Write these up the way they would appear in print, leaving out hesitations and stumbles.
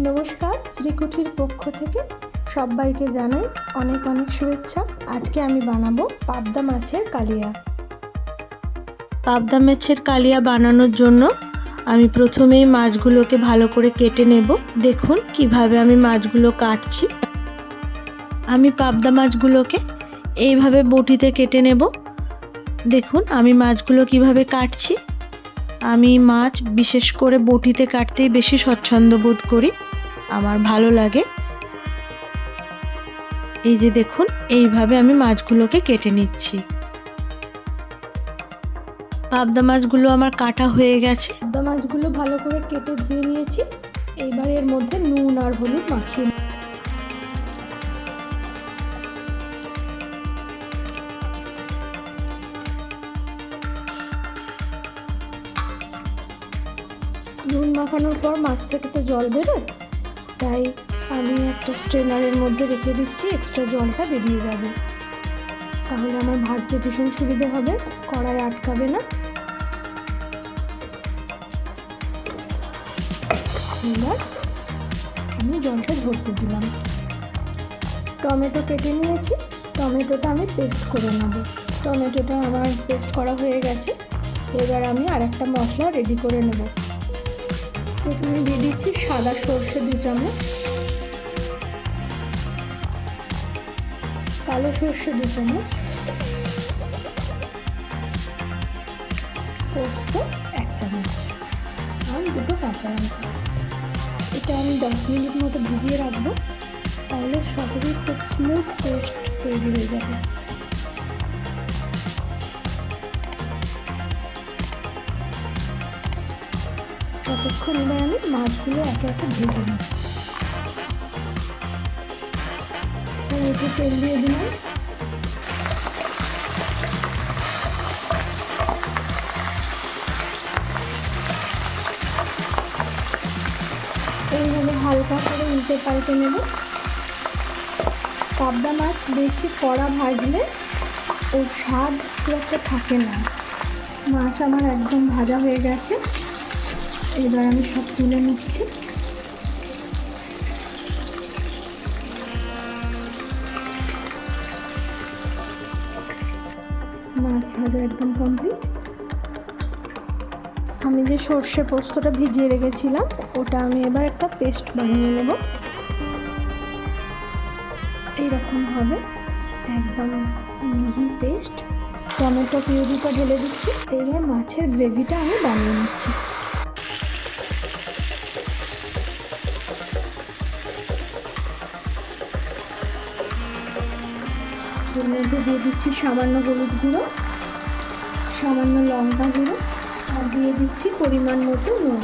নমস্কার, শ্রীকুঠির পক্ষ থেকে সবাইকে জানাই অনেক অনেক শুভেচ্ছা। আজকে আমি বানাবো পাবদা মাছের কালিয়া। পাবদা মাছের কালিয়া বানানোর জন্য আমি প্রথমেই মাছগুলোকে ভালো করে কেটে নেব। দেখুন কিভাবে আমি মাছগুলো কাটছি। আমি পাবদা মাছগুলোকে এইভাবে বটিতে কেটে নেব। দেখুন আমি মাছগুলো কিভাবে কাটছি। আমি মাছ বিশেষ করে বটিতে কাটতেই বেশি স্বচ্ছন্দ বোধ করি, আমার ভালো লাগে। এই যে দেখুন এইভাবে আমি মাছগুলোকে কেটে নিচ্ছি। পাবদা মাছগুলো আমার কাটা হয়ে গেছে। পাবদা মাছগুলো ভালো করে কেটে ধুয়ে নিয়েছি। এইবার এর মধ্যে নুন আর হলুদ মাখিয়ে নুন মাখানোর পর মাছ থেকে তো জল বেরোয়, তাই আমি একটা স্ট্রেনারের মধ্যে রেখে দিচ্ছি, এক্সট্রা জলটা বেরিয়ে যাবে। তাহলে আমার ভাজতে ভীষণ সুবিধে হবে, কড়াই আটকাবে না। এবার আমি জলটা ঝরতে দিলাম। টমেটো কেটে নিয়েছি, টমেটোটা আমি পেস্ট করে নেব। টমেটোটা আমার পেস্ট করা হয়ে গেছে। এবার আমি আর একটা মশলা রেডি করে নেব। প্রথমে দিয়ে দিচ্ছি সাদা সর্ষে 2 চামচ, কালো সর্ষে 2 চামচ, পোস্ত 1 চামচ আর 2 কাঁচা লঙ্কা। এটা আমি 10 মিনিট মতো ভিজিয়ে রাখবো, তাহলে সহজেই খুব স্মুথ পেস্ট তৈরি হয়ে যাবে। ততক্ষণ এবার আমি মাছগুলো একে একে ভেজে নিই। একটু তেল দিয়ে দিলাম। এইভাবে হালকা করে উল্টে পাল্টে নেব। পাবদা মাছ বেশি কড়া ভাজলে ওর স্বাদ খুব একটা থাকে না। মাছ আমার একদম ভাজা হয়ে গেছে। এবার আমি সব তুলে নিচ্ছি। মাছ ভাজা একদম কমপ্লিট। আমি যে সর্ষে পোস্তটা ভিজিয়ে রেখেছিলাম ওটা আমি এবার একটা পেস্ট বানিয়ে নেব। এইরকম হবে, একদম মিহি পেস্ট। টমেটো পিউরিটা ঢেলে দিচ্ছি। এবার মাছের গ্রেভিটা আমি বানিয়ে নিচ্ছি। এর মধ্যে দিয়ে দিচ্ছি সামান্য হলুদ গুঁড়ো, সামান্য লঙ্কা গুঁড়ো আর দিয়ে দিচ্ছি পরিমাণ মতো নুন।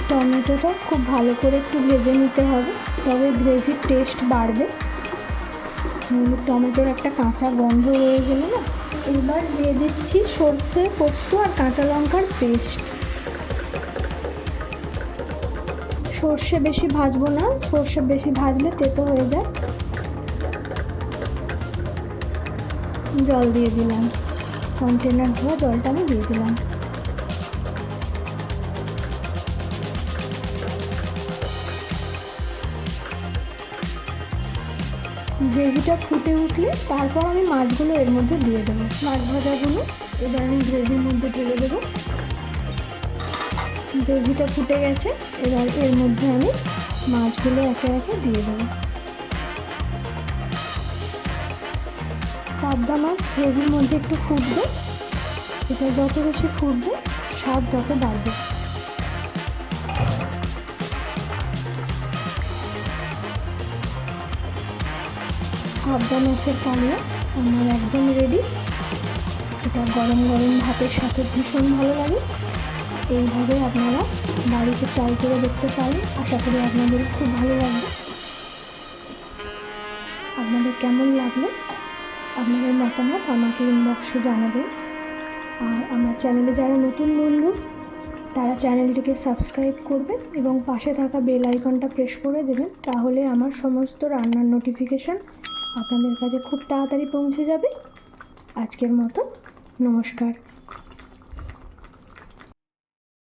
টমেটোটা খুব ভালো করে একটু ভেজে নিতে হবে, তবে গ্রেভির টেস্ট বাড়বে। টমেটোর একটা কাঁচা গন্ধ রয়ে গেলে না। এবার দিয়ে দিচ্ছি সর্ষে পোস্ত আর কাঁচা লঙ্কার পেস্ট। সর্ষে বেশি ভাজবো না, সর্ষে বেশি ভাজলে তেতো হয়ে যায়। জল দিয়ে দিলাম, কন্টেনার ধোয়া জলটা আমি দিয়ে দিলাম। গ্রেভিটা ফুটে উঠলে তারপর আমি মাছগুলো এর মধ্যে দিয়ে দেবো। মাছ ভাজাগুলো এবার আমি গ্রেভির মধ্যে ঢেলে দেবো। গ্রেভিটা ফুটে গেছে, এবার এর মধ্যে আমি মাছগুলো একে একে দিয়ে দেবো। পাবদা মাছ গ্রেভির মধ্যে একটু ফুটবে, এটা যত বেশি ফুটবে স্বাদ তত বাড়বে। পাবদা মাছের কালিয়া আমার একদম রেডি। এটা গরম গরম ভাতের সাথে ভীষণ ভালো লাগে। এইভাবে আপনারা বাড়িতে ট্রাই করে দেখতে পারেন, আশা করি আপনাদের খুব ভালো লাগবে। আপনাদের কেমন লাগলো আপনাদের মতামত আমাকে ইনবক্সে জানাবেন। আর আমার চ্যানেলে যারা নতুন বন্ধু তারা চ্যানেলটিকে সাবস্ক্রাইব করবেন এবং পাশে থাকা বেল আইকনটা প্রেস করে দেবেন, তাহলে আমার সমস্ত রান্নার নোটিফিকেশান আপনাদের কাছে খুব তাড়াতাড়ি পৌঁছে যাবে। আজকের মতো নমস্কার।